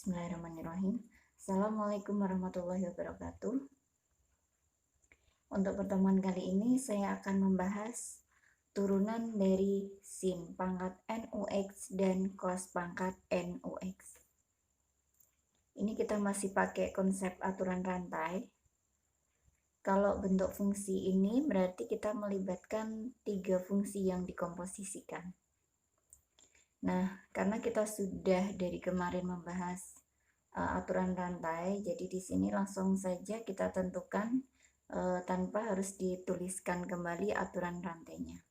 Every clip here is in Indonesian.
Bismillahirrahmanirrahim. Assalamualaikum warahmatullahi wabarakatuh. Untuk pertemuan kali ini saya akan membahas turunan dari sin pangkat NUX dan cos pangkat NUX. Ini kita masih pakai konsep aturan rantai. Kalau bentuk fungsi ini berarti kita melibatkan 3 fungsi yang dikomposisikan. Nah, karena kita sudah dari kemarin membahas aturan rantai, jadi di sini langsung saja kita tentukan tanpa harus dituliskan kembali aturan rantainya.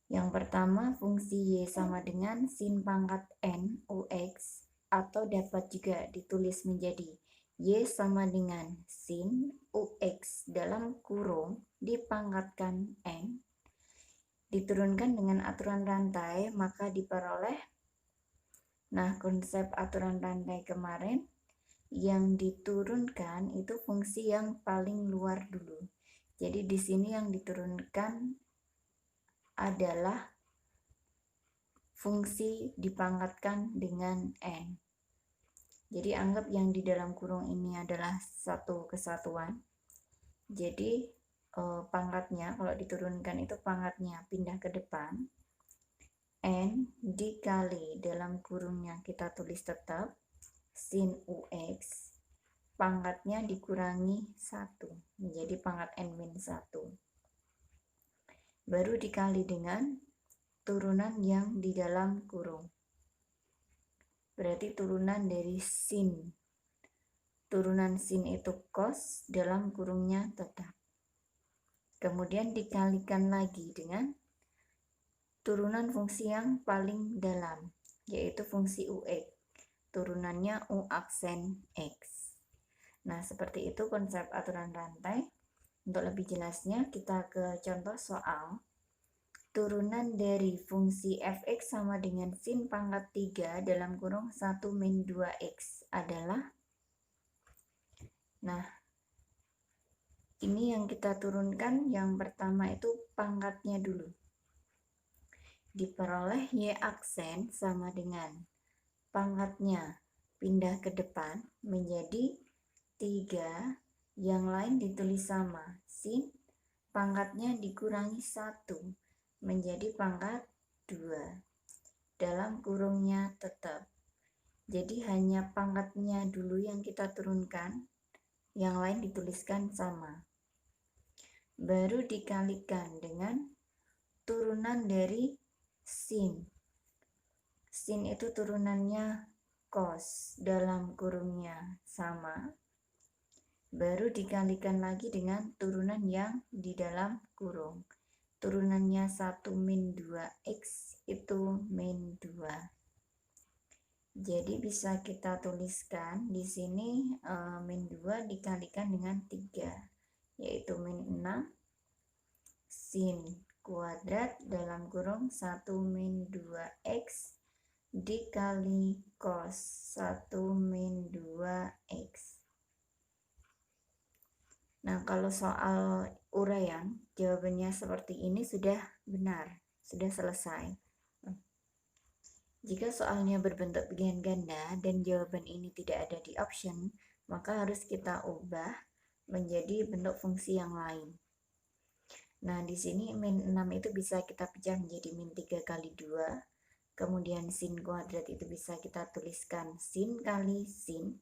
Yang pertama, fungsi Y sama dengan sin pangkat N UX, atau dapat juga ditulis menjadi Y sama dengan sin UX dalam kurung dipangkatkan N diturunkan dengan aturan rantai, maka diperoleh. Nah, konsep aturan rantai kemarin yang diturunkan itu fungsi yang paling luar dulu. Jadi di sini yang diturunkan adalah fungsi dipangkatkan dengan N. Jadi anggap yang di dalam kurung ini adalah satu kesatuan. Jadi pangkatnya kalau diturunkan itu pangkatnya pindah ke depan, N dikali dalam kurungnya kita tulis tetap sin UX, pangkatnya dikurangi 1 menjadi pangkat N-1, baru dikali dengan turunan yang di dalam kurung, berarti turunan dari sin. Turunan sin itu cos, dalam kurungnya tetap, kemudian dikalikan lagi dengan turunan fungsi yang paling dalam, yaitu fungsi UX, turunannya U aksen X. Nah, seperti itu konsep aturan rantai. Untuk lebih jelasnya, kita ke contoh soal. Turunan dari fungsi fx sama dengan sin pangkat 3 dalam kurung 1 min 2x adalah, nah, ini yang kita turunkan. Yang pertama itu pangkatnya dulu. Diperoleh Y aksen sama dengan pangkatnya pindah ke depan menjadi 3, yang lain ditulis sama, sin pangkatnya dikurangi 1 menjadi pangkat 2, dalam kurungnya tetap. Jadi hanya pangkatnya dulu yang kita turunkan, yang lain dituliskan sama, baru dikalikan dengan turunan dari sin. Sin itu turunannya cos, dalam kurungnya sama, baru dikalikan lagi dengan turunan yang di dalam kurung. Turunannya 1 min 2x itu min 2. Jadi bisa kita tuliskan di sini min 2 dikalikan dengan 3, yaitu min 6 sin kuadrat dalam kurung 1 min 2x dikali cos 1 min 2x. Nah, kalau soal uraian, jawabannya seperti ini sudah benar, sudah selesai. Jika soalnya berbentuk pilihan ganda dan jawaban ini tidak ada di option, maka harus kita ubah menjadi bentuk fungsi yang lain. Nah, di sini min 6 itu bisa kita pecah menjadi min 3 kali 2. Kemudian sin kuadrat itu bisa kita tuliskan sin kali sin.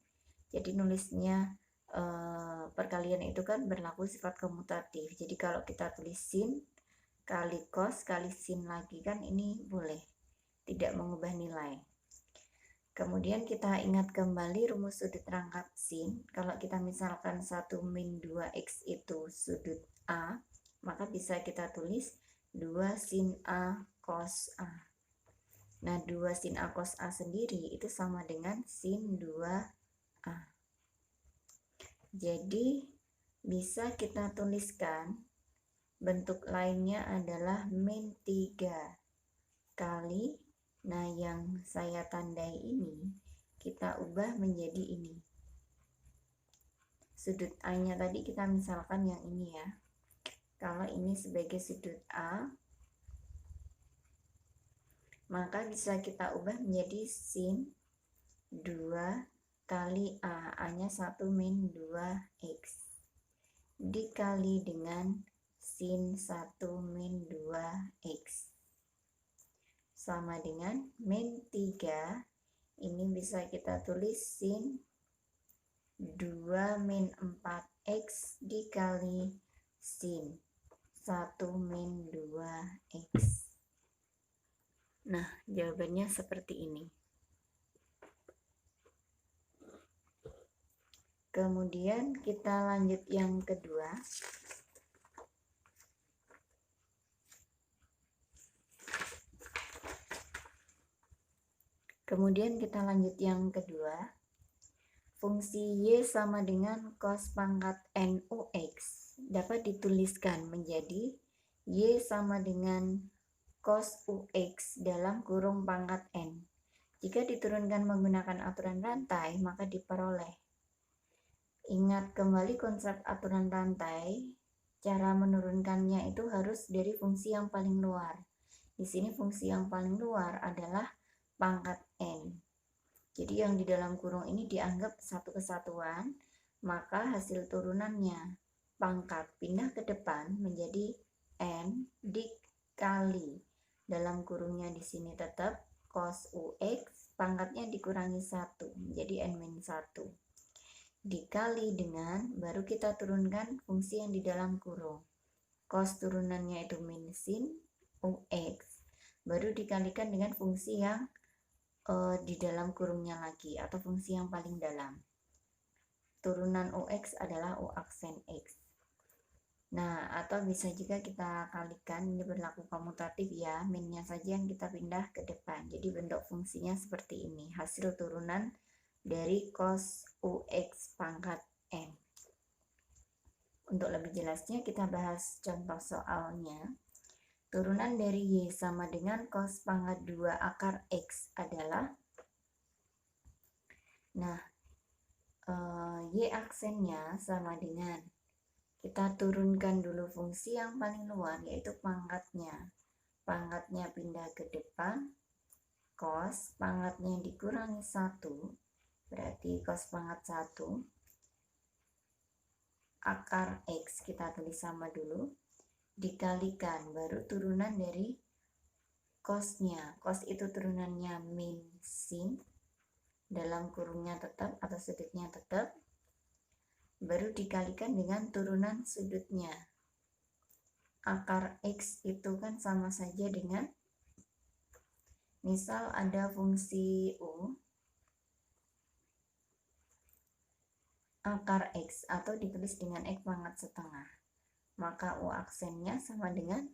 Jadi nulisnya perkalian itu kan berlaku sifat komutatif. Jadi kalau kita tulis sin kali cos kali sin lagi kan ini boleh, tidak mengubah nilai. Kemudian kita ingat kembali rumus sudut rangkap sin. Kalau kita misalkan 1 min 2x itu sudut A, maka bisa kita tulis 2 sin A cos A. Nah, 2 sin A cos A sendiri itu sama dengan sin 2A. Jadi bisa kita tuliskan bentuk lainnya adalah min 3 kali, nah yang saya tandai ini kita ubah menjadi ini. Sudut A-nya tadi kita misalkan yang ini ya. Kalau ini sebagai sudut A, maka bisa kita ubah menjadi sin 2 2 kali A nya 1 min 2X dikali dengan sin 1 min 2X sama dengan min 3. Ini bisa kita tulis sin 2 min 4X dikali sin 1 min 2X. Nah, jawabannya seperti ini. Kemudian kita lanjut yang kedua. Fungsi Y sama dengan cos pangkat NUX dapat dituliskan menjadi Y sama dengan cos UX dalam kurung pangkat N. Jika diturunkan menggunakan aturan rantai, maka diperoleh. Ingat kembali konsep aturan rantai, cara menurunkannya itu harus dari fungsi yang paling luar. Di sini fungsi yang paling luar adalah pangkat N. Jadi yang di dalam kurung ini dianggap satu kesatuan, maka hasil turunannya pangkat pindah ke depan menjadi N dikali dalam kurungnya di sini tetap cos UX, pangkatnya dikurangi 1 menjadi N-1 dikali dengan, baru kita turunkan fungsi yang di dalam kurung, cos turunannya itu min sin UX, baru dikalikan dengan fungsi yang di dalam kurungnya lagi atau fungsi yang paling dalam. Turunan UX adalah U aksen X. Nah, atau bisa juga kita kalikan, ini berlaku komutatif ya, minnya saja yang kita pindah ke depan. Jadi bentuk fungsinya seperti ini, hasil turunan dari cos UX pangkat N. Untuk lebih jelasnya kita bahas contoh soalnya. Turunan dari Y sama dengan cos pangkat 2 akar X adalah, nah, Y aksennya sama dengan, kita turunkan dulu fungsi yang paling luar yaitu pangkatnya. Pangkatnya pindah ke depan, cos pangkatnya dikurangi 1, berarti cos pangkat 1 akar X kita tulis sama dulu, dikalikan baru turunan dari cosnya. Cos itu turunannya min sin, dalam kurungnya tetap atau sudutnya tetap, baru dikalikan dengan turunan sudutnya. Akar X itu kan sama saja dengan, misal ada fungsi U akar X atau ditulis dengan X pangkat setengah, maka U aksennya sama dengan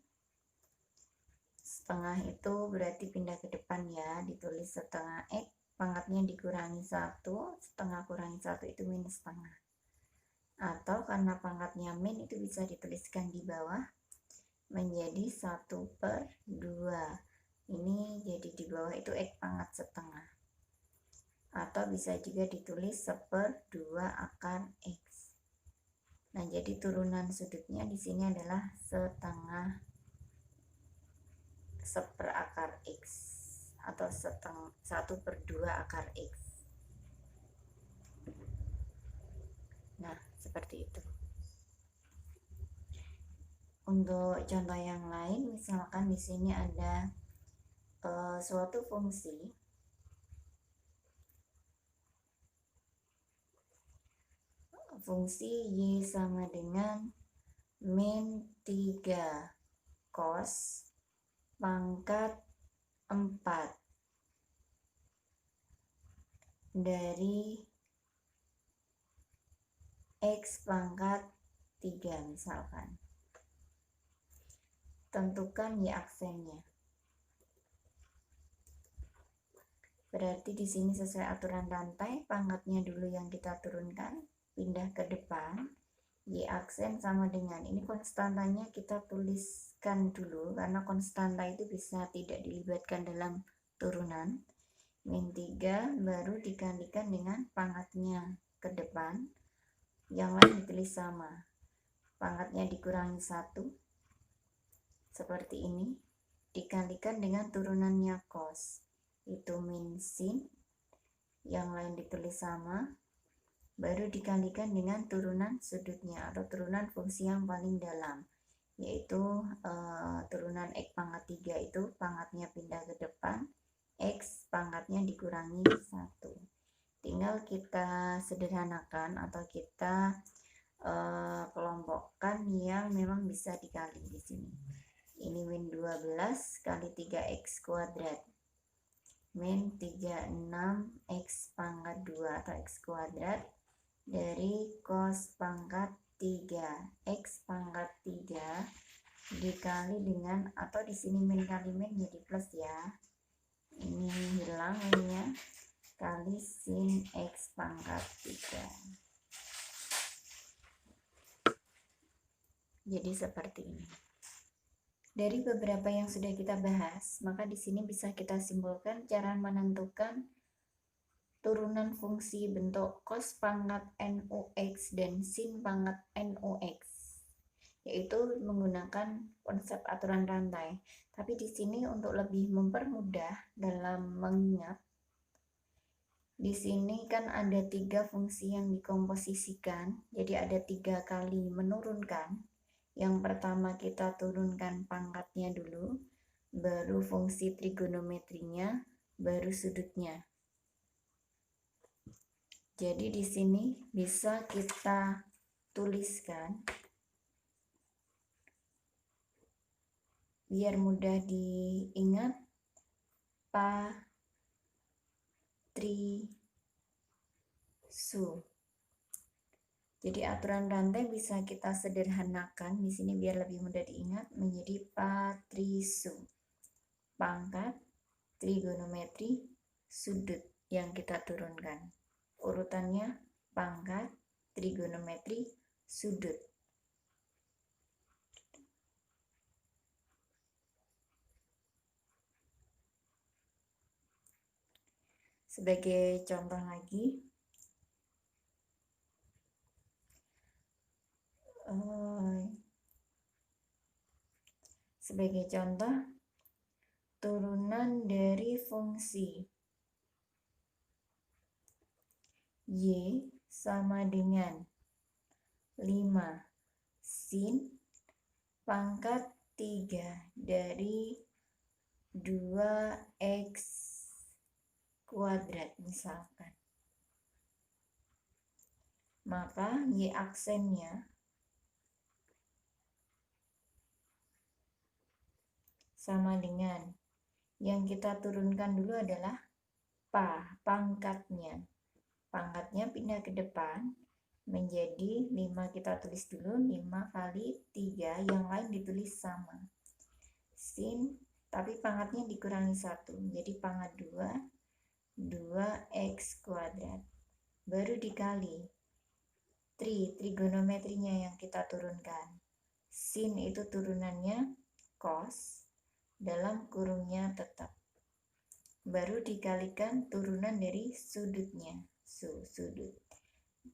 setengah itu berarti pindah ke depan ya, ditulis setengah X, pangkatnya dikurangi 1, setengah kurangi 1 itu minus setengah. Atau karena pangkatnya min itu bisa dituliskan di bawah menjadi 1/2. Ini jadi di bawah itu X pangkat setengah. Atau bisa juga ditulis 1/2 akar X. Nah, jadi turunan sudutnya di sini adalah setengah 1/2 akar X atau 1/2 akar X. Nah, seperti itu. Untuk contoh yang lain, misalkan di sini ada suatu fungsi Y sama dengan min 3 cos pangkat 4 dari X pangkat 3 misalkan. Tentukan Y aksennya. Berarti di sini sesuai aturan rantai, pangkatnya dulu yang kita turunkan, pindah ke depan, Y aksen sama dengan, ini konstantanya kita tuliskan dulu, karena konstanta itu bisa tidak dilibatkan dalam turunan. Min 3 baru dikalikan dengan pangkatnya ke depan, yang lain ditulis sama. Pangkatnya dikurangi 1, seperti ini, dikalikan dengan turunannya cos, itu min sin yang lain ditulis sama, baru dikalikan dengan turunan sudutnya atau turunan fungsi yang paling dalam, yaitu turunan X pangkat 3 itu pangkatnya pindah ke depan, X pangkatnya dikurangi 1. Tinggal kita sederhanakan atau kita kelompokkan yang memang bisa dikali di sini. Ini min 12 kali 3x kuadrat min 36x pangkat 2 atau x kuadrat dari cos pangkat 3x pangkat 3 dikali dengan, atau di sini min kali min jadi plus ya, ini hilang minnya, kali sin x pangkat 3. Jadi seperti ini. Dari beberapa yang sudah kita bahas, maka di sini bisa kita simpulkan cara menentukan turunan fungsi bentuk cos pangkat NUX dan sin pangkat NUX, yaitu menggunakan konsep aturan rantai. Tapi di sini untuk lebih mempermudah dalam mengingat, di sini kan ada 3 fungsi yang dikomposisikan, jadi ada 3 kali menurunkan. Yang pertama kita turunkan pangkatnya dulu, baru fungsi trigonometrinya, baru sudutnya. Jadi di sini bisa kita tuliskan biar mudah diingat, patrisu. Jadi aturan rantai bisa kita sederhanakan di sini biar lebih mudah diingat menjadi patrisu. Pangkat, trigonometri, sudut yang kita turunkan. Urutannya pangkat, trigonometri, sudut. Sebagai contoh lagi, turunan dari fungsi Y sama dengan 5 sin pangkat 3 dari 2x kuadrat misalkan. Maka Y aksennya sama dengan, yang kita turunkan dulu adalah pangkatnya. Pangkatnya pindah ke depan menjadi 5, kita tulis dulu 5 kali 3, yang lain ditulis sama. Sin, tapi pangkatnya dikurangi 1, jadi pangkat 2x kuadrat. Baru dikali trigonometrinya yang kita turunkan. Sin itu turunannya cos, dalam kurungnya tetap. Baru dikalikan turunan dari sudutnya, sudut.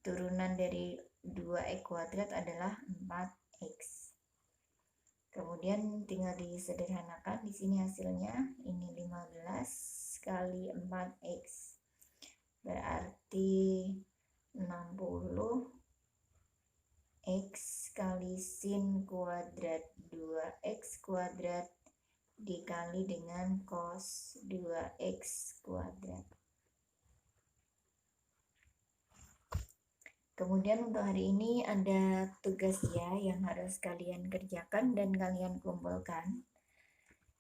Turunan dari 2x kuadrat adalah 4x. Kemudian tinggal disederhanakan, di sini hasilnya ini 15 kali 4x. Berarti 60 x kali sin kuadrat 2x kuadrat dikali dengan cos 2x kuadrat. Kemudian untuk hari ini ada tugas ya yang harus kalian kerjakan dan kalian kumpulkan,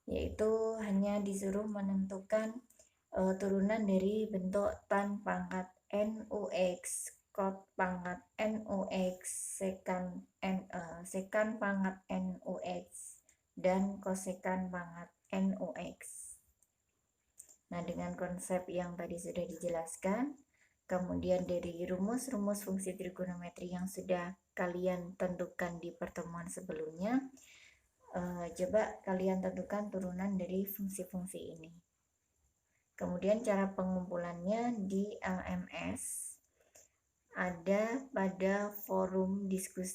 yaitu hanya disuruh menentukan turunan dari bentuk tan pangkat NUX, cot pangkat NUX, sekan pangkat NUX, dan kosekan pangkat NUX. Nah, dengan konsep yang tadi sudah dijelaskan, kemudian dari rumus-rumus fungsi trigonometri yang sudah kalian tentukan di pertemuan sebelumnya, coba kalian tentukan turunan dari fungsi-fungsi ini. Kemudian cara pengumpulannya di LMS ada pada forum diskusi